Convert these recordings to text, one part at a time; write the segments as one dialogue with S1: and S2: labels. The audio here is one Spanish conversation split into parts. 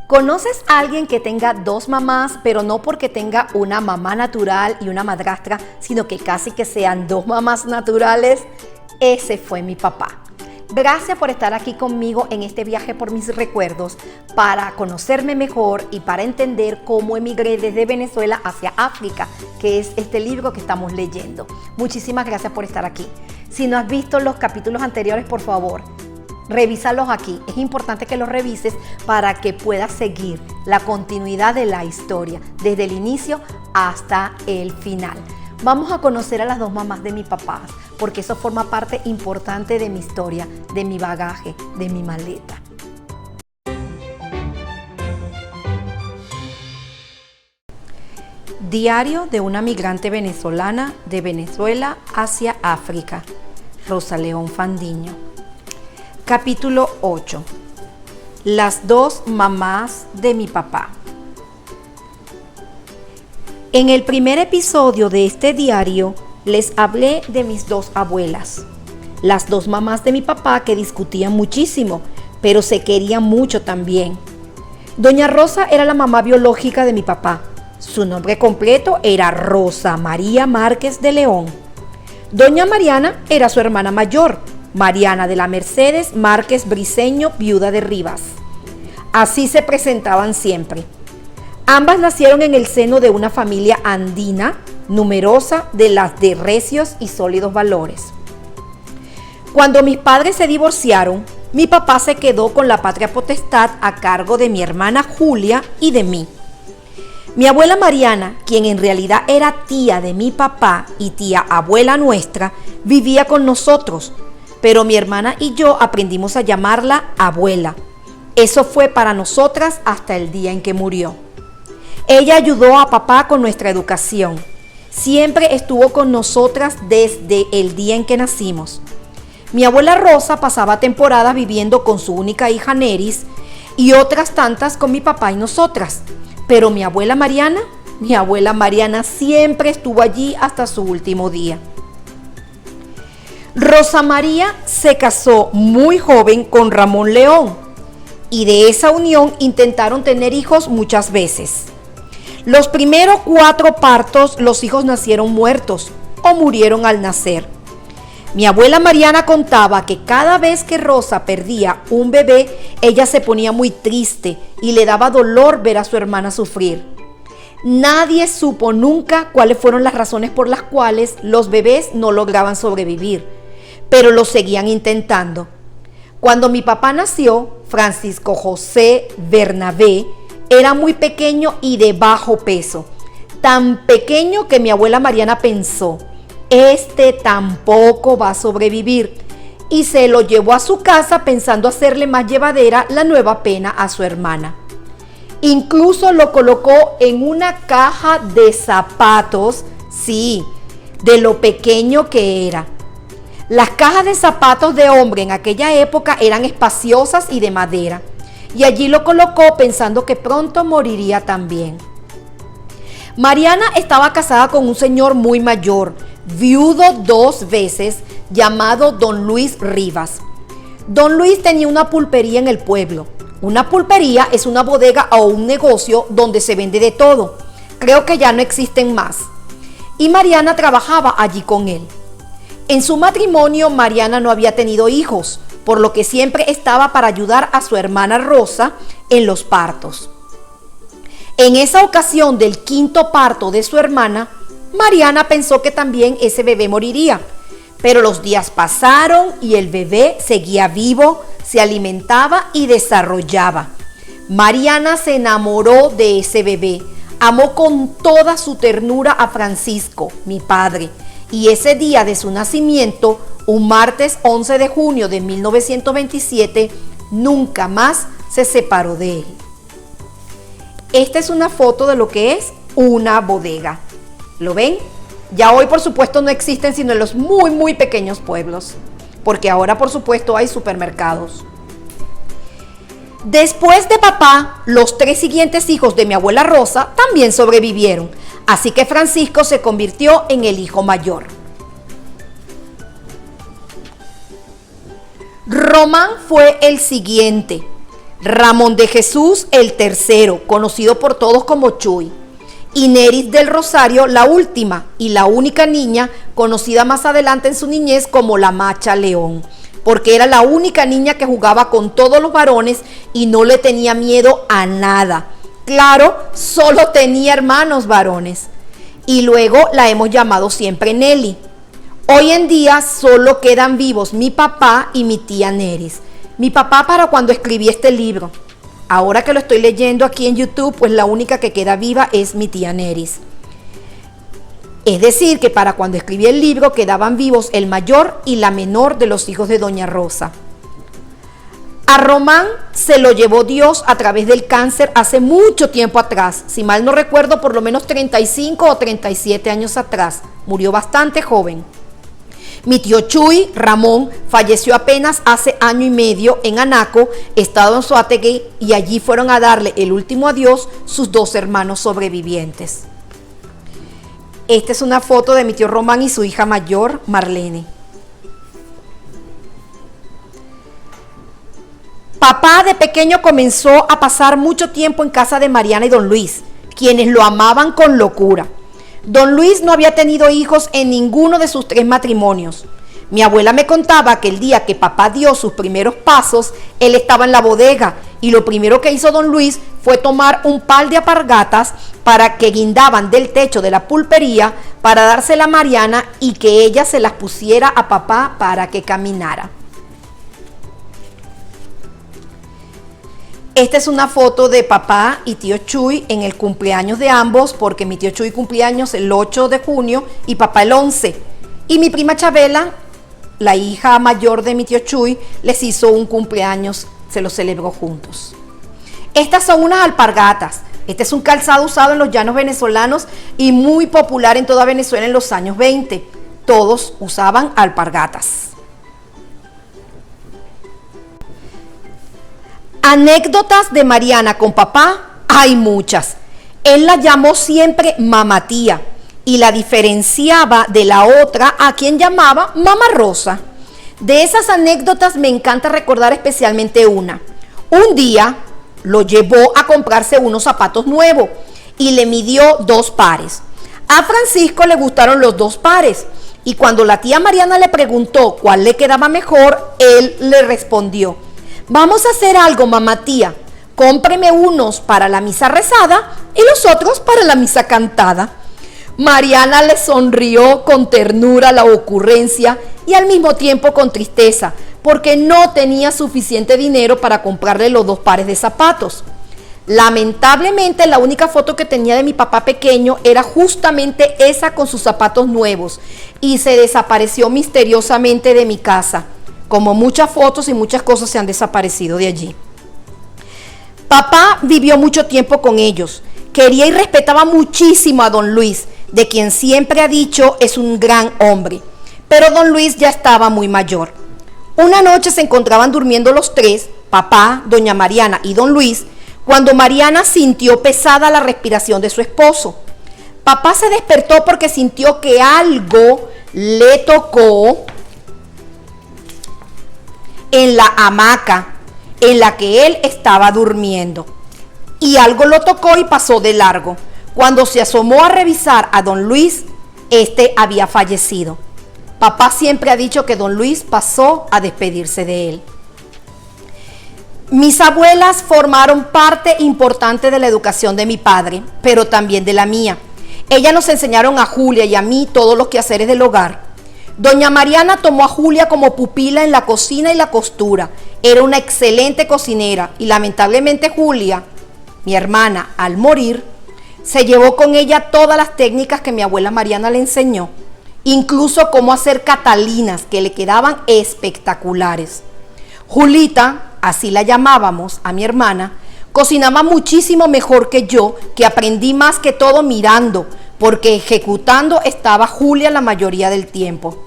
S1: ¿Conoces a alguien que tenga dos mamás, pero no porque tenga una mamá natural y una madrastra, sino que casi que sean dos mamás naturales? Ese fue mi papá. Gracias por estar aquí conmigo en este viaje por mis recuerdos para conocerme mejor y para entender cómo emigré desde Venezuela hacia África, que es este libro que estamos leyendo. Muchísimas gracias por estar aquí. Si no has visto los capítulos anteriores, por favor, revísalos aquí. Es importante que los revises para que puedas seguir la continuidad de la historia, desde el inicio hasta el final. Vamos a conocer a las dos mamás de mi papá, porque eso forma parte importante de mi historia, de mi bagaje, de mi maleta. Diario de una migrante venezolana de Venezuela hacia África. Rosa León Fandiño. Capítulo 8. Las dos mamás de mi papá. En el primer episodio de este diario les hablé de mis dos abuelas, las dos mamás de mi papá que discutían muchísimo, pero se querían mucho también. Doña Rosa era la mamá biológica de mi papá. Su nombre completo era Rosa María Márquez de León. Doña Mariana era su hermana mayor, Mariana de la Mercedes Márquez Briceño, viuda de Rivas. Así se presentaban siempre. Ambas nacieron en el seno de una familia andina, numerosa, de las de recios y sólidos valores. Cuando mis padres se divorciaron, mi papá se quedó con la patria potestad a cargo de mi hermana Julia y de mí. Mi abuela Mariana, quien en realidad era tía de mi papá y tía abuela nuestra, vivía con nosotros, pero mi hermana y yo aprendimos a llamarla abuela. Eso fue para nosotras hasta el día en que murió. Ella ayudó a papá con nuestra educación. Siempre estuvo con nosotras desde el día en que nacimos. Mi abuela Rosa pasaba temporadas viviendo con su única hija Neris y otras tantas con mi papá y nosotras. Pero mi abuela Mariana siempre estuvo allí hasta su último día. Rosa María se casó muy joven con Ramón León y de esa unión intentaron tener hijos muchas veces. Los primeros 4 partos, los hijos nacieron muertos o murieron al nacer. Mi abuela Mariana contaba que cada vez que Rosa perdía un bebé, ella se ponía muy triste y le daba dolor ver a su hermana sufrir. Nadie supo nunca cuáles fueron las razones por las cuales los bebés no lograban sobrevivir, pero lo seguían intentando. Cuando mi papá nació, Francisco José Bernabé era muy pequeño y de bajo peso, tan pequeño que mi abuela Mariana pensó, este tampoco va a sobrevivir, y se lo llevó a su casa pensando hacerle más llevadera la nueva pena a su hermana. Incluso lo colocó en una caja de zapatos, sí, de lo pequeño que era. Las cajas de zapatos de hombre en aquella época eran espaciosas y de madera, y allí lo colocó pensando que pronto moriría también. Mariana estaba casada con un señor muy mayor, viudo 2 veces, llamado Don Luis Rivas. Don Luis tenía una pulpería en el pueblo. Una pulpería es una bodega o un negocio donde se vende de todo. Creo que ya no existen más. Y Mariana trabajaba allí con él. En su matrimonio, Mariana no había tenido hijos, por lo que siempre estaba para ayudar a su hermana Rosa en los partos. En esa ocasión del 5º parto de su hermana, Mariana pensó que también ese bebé moriría, pero los días pasaron y el bebé seguía vivo, se alimentaba y desarrollaba. Mariana se enamoró de ese bebé, amó con toda su ternura a Francisco, mi padre, y ese día de su nacimiento, un martes 11 de junio de 1927, nunca más se separó de él. Esta es una foto de lo que es una bodega. ¿Lo ven? Ya hoy, por supuesto, no existen sino en los muy, muy pequeños pueblos, porque ahora, por supuesto, hay supermercados. Después de papá, los 3 siguientes hijos de mi abuela Rosa también sobrevivieron, así que Francisco se convirtió en el hijo mayor. Román fue el siguiente. Ramón de Jesús el tercero, conocido por todos como Chuy, y Neris del Rosario la última y la única niña, conocida más adelante en su niñez como la Macha León, porque era la única niña que jugaba con todos los varones y no le tenía miedo a nada. Claro, solo tenía hermanos varones. Y luego la hemos llamado siempre Nelly. Hoy en día solo quedan vivos mi papá y mi tía Neris. Mi papá para cuando escribí este libro. Ahora que lo estoy leyendo aquí en YouTube, pues la única que queda viva es mi tía Neris. Es decir, que para cuando escribí el libro quedaban vivos el mayor y la menor de los hijos de Doña Rosa. A Román se lo llevó Dios a través del cáncer hace mucho tiempo atrás. Si mal no recuerdo, por lo menos 35 o 37 años atrás. Murió bastante joven. Mi tío Chuy, Ramón, falleció apenas hace año y medio en Anaco, estado en Anzoátegui, y allí fueron a darle el último adiós sus dos hermanos sobrevivientes. Esta es una foto de mi tío Román y su hija mayor, Marlene. Papá de pequeño comenzó a pasar mucho tiempo en casa de Mariana y don Luis, quienes lo amaban con locura. Don Luis no había tenido hijos en ninguno de sus 3 matrimonios. Mi abuela me contaba que el día que papá dio sus primeros pasos, él estaba en la bodega y lo primero que hizo don Luis fue tomar un par de alpargatas para que guindaban del techo de la pulpería para dársela a Mariana y que ella se las pusiera a papá para que caminara. Esta es una foto de papá y tío Chuy en el cumpleaños de ambos, porque mi tío Chuy cumplía años el 8 de junio y papá el 11. Y mi prima Chabela, la hija mayor de mi tío Chuy, les hizo un cumpleaños, se lo celebró juntos. Estas son unas alpargatas. Este es un calzado usado en los llanos venezolanos y muy popular en toda Venezuela en los años 20. Todos usaban alpargatas. Anécdotas de Mariana con papá, hay muchas. Él la llamó siempre mamá tía y la diferenciaba de la otra a quien llamaba mamá Rosa. De esas anécdotas me encanta recordar especialmente una. Un día lo llevó a comprarse unos zapatos nuevos y le midió 2 pares. A Francisco le gustaron los 2 pares y cuando la tía Mariana le preguntó cuál le quedaba mejor, él le respondió: vamos a hacer algo, mamá tía. Cómpreme unos para la misa rezada y los otros para la misa cantada. Mariana le sonrió con ternura la ocurrencia y al mismo tiempo con tristeza, porque no tenía suficiente dinero para comprarle los 2 pares de zapatos. Lamentablemente, la única foto que tenía de mi papá pequeño era justamente esa con sus zapatos nuevos y se desapareció misteriosamente de mi casa. Como muchas fotos y muchas cosas se han desaparecido de allí. Papá vivió mucho tiempo con ellos. Quería y respetaba muchísimo a don Luis, de quien siempre ha dicho es un gran hombre. Pero don Luis ya estaba muy mayor. Una noche se encontraban durmiendo los 3, papá, doña Mariana y don Luis, cuando Mariana sintió pesada la respiración de su esposo. Papá se despertó porque sintió que algo le tocó en la hamaca en la que él estaba durmiendo, y algo lo tocó y pasó de largo. Cuando se asomó a revisar a don Luis, este había fallecido. Papá siempre ha dicho que don Luis pasó a despedirse de él. Mis abuelas formaron parte importante de la educación de mi padre, pero también de la mía. Ellas nos enseñaron a Julia y a mí todos los quehaceres del hogar. Doña Mariana tomó a Julia como pupila en la cocina y la costura. Era una excelente cocinera y lamentablemente Julia, mi hermana, al morir, se llevó con ella todas las técnicas que mi abuela Mariana le enseñó, incluso cómo hacer catalinas que le quedaban espectaculares. Julita, así la llamábamos a mi hermana, cocinaba muchísimo mejor que yo, que aprendí más que todo mirando, porque ejecutando estaba Julia la mayoría del tiempo.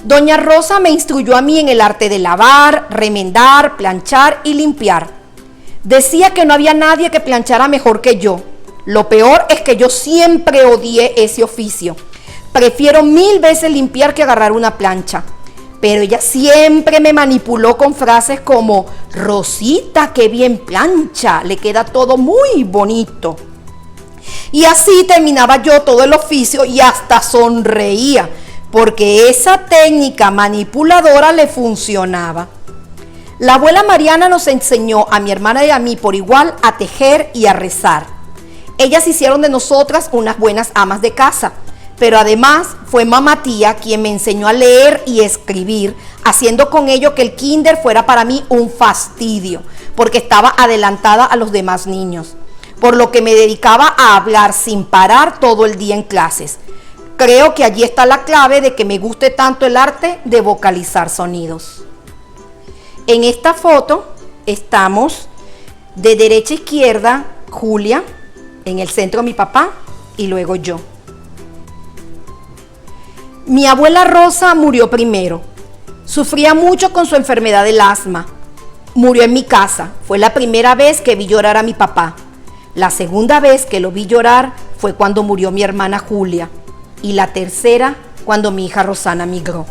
S1: Doña Rosa me instruyó a mí en el arte de lavar, remendar, planchar y limpiar. Decía que no había nadie que planchara mejor que yo. Lo peor es que yo siempre odié ese oficio. Prefiero 1000 veces limpiar que agarrar una plancha. pero ella siempre me manipuló con frases como: Rosita, qué bien plancha, le queda todo muy bonito. Y así terminaba yo todo el oficio y hasta sonreía, porque esa técnica manipuladora le funcionaba. La abuela Mariana nos enseñó a mi hermana y a mí por igual a tejer y a rezar. Ellas hicieron de nosotras unas buenas amas de casa, pero además fue mamá tía quien me enseñó a leer y escribir, haciendo con ello que el kinder fuera para mí un fastidio, porque estaba adelantada a los demás niños, por lo que me dedicaba a hablar sin parar todo el día en clases. Creo que allí está la clave de que me guste tanto el arte de vocalizar sonidos. En esta foto estamos de derecha a izquierda Julia, en el centro mi papá y luego yo. Mi abuela Rosa murió primero. Sufría mucho con su enfermedad del asma. Murió en mi casa. Fue la primera vez que vi llorar a mi papá. La segunda vez que lo vi llorar fue cuando murió mi hermana Julia. Y la tercera, cuando mi hija Rosana migró.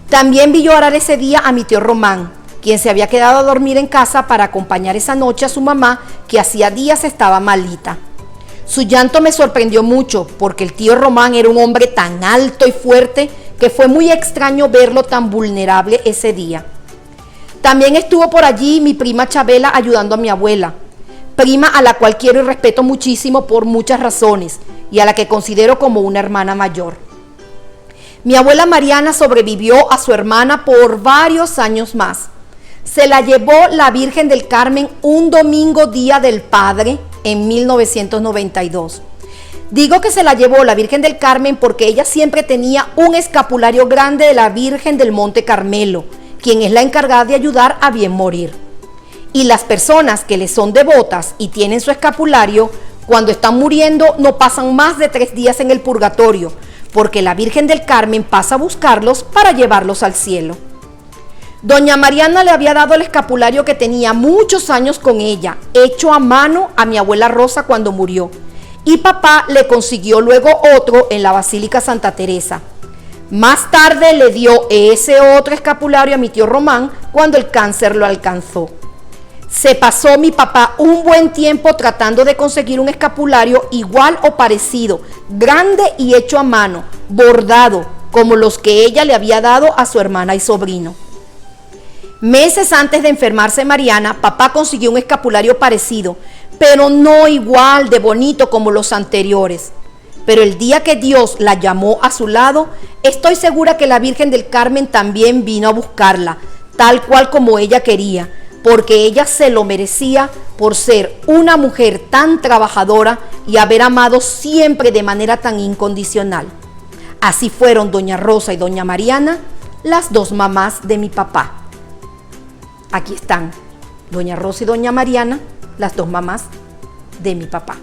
S1: También vi llorar ese día a mi tío Román, quien se había quedado a dormir en casa para acompañar esa noche a su mamá, que hacía días estaba malita. Su llanto me sorprendió mucho, porque el tío Román era un hombre tan alto y fuerte que fue muy extraño verlo tan vulnerable ese día. También estuvo por allí mi prima Chabela ayudando a mi abuela, prima a la cual quiero y respeto muchísimo por muchas razones y a la que considero como una hermana mayor. Mi abuela Mariana sobrevivió a su hermana por varios años más. Se la llevó la Virgen del Carmen un domingo día del Padre en 1992. Digo que se la llevó la Virgen del Carmen porque ella siempre tenía un escapulario grande de la Virgen del Monte Carmelo, quien es la encargada de ayudar a bien morir. Y las personas que le son devotas y tienen su escapulario, cuando están muriendo no pasan más de 3 días en el purgatorio, porque la Virgen del Carmen pasa a buscarlos para llevarlos al cielo. Doña Mariana le había dado el escapulario que tenía muchos años con ella, hecho a mano a mi abuela Rosa cuando murió, y papá le consiguió luego otro en la Basílica Santa Teresa. Más tarde le dio ese otro escapulario a mi tío Román cuando el cáncer lo alcanzó. Se pasó mi papá un buen tiempo tratando de conseguir un escapulario igual o parecido, grande y hecho a mano, bordado, como los que ella le había dado a su hermana y sobrino. Meses antes de enfermarse Mariana, papá consiguió un escapulario parecido, pero no igual de bonito como los anteriores. Pero el día que Dios la llamó a su lado, estoy segura que la Virgen del Carmen también vino a buscarla, tal cual como ella quería, porque ella se lo merecía por ser una mujer tan trabajadora y haber amado siempre de manera tan incondicional. Así fueron doña Rosa y doña Mariana, las dos mamás de mi papá. Aquí están doña Rosa y doña Mariana, las dos mamás de mi papá.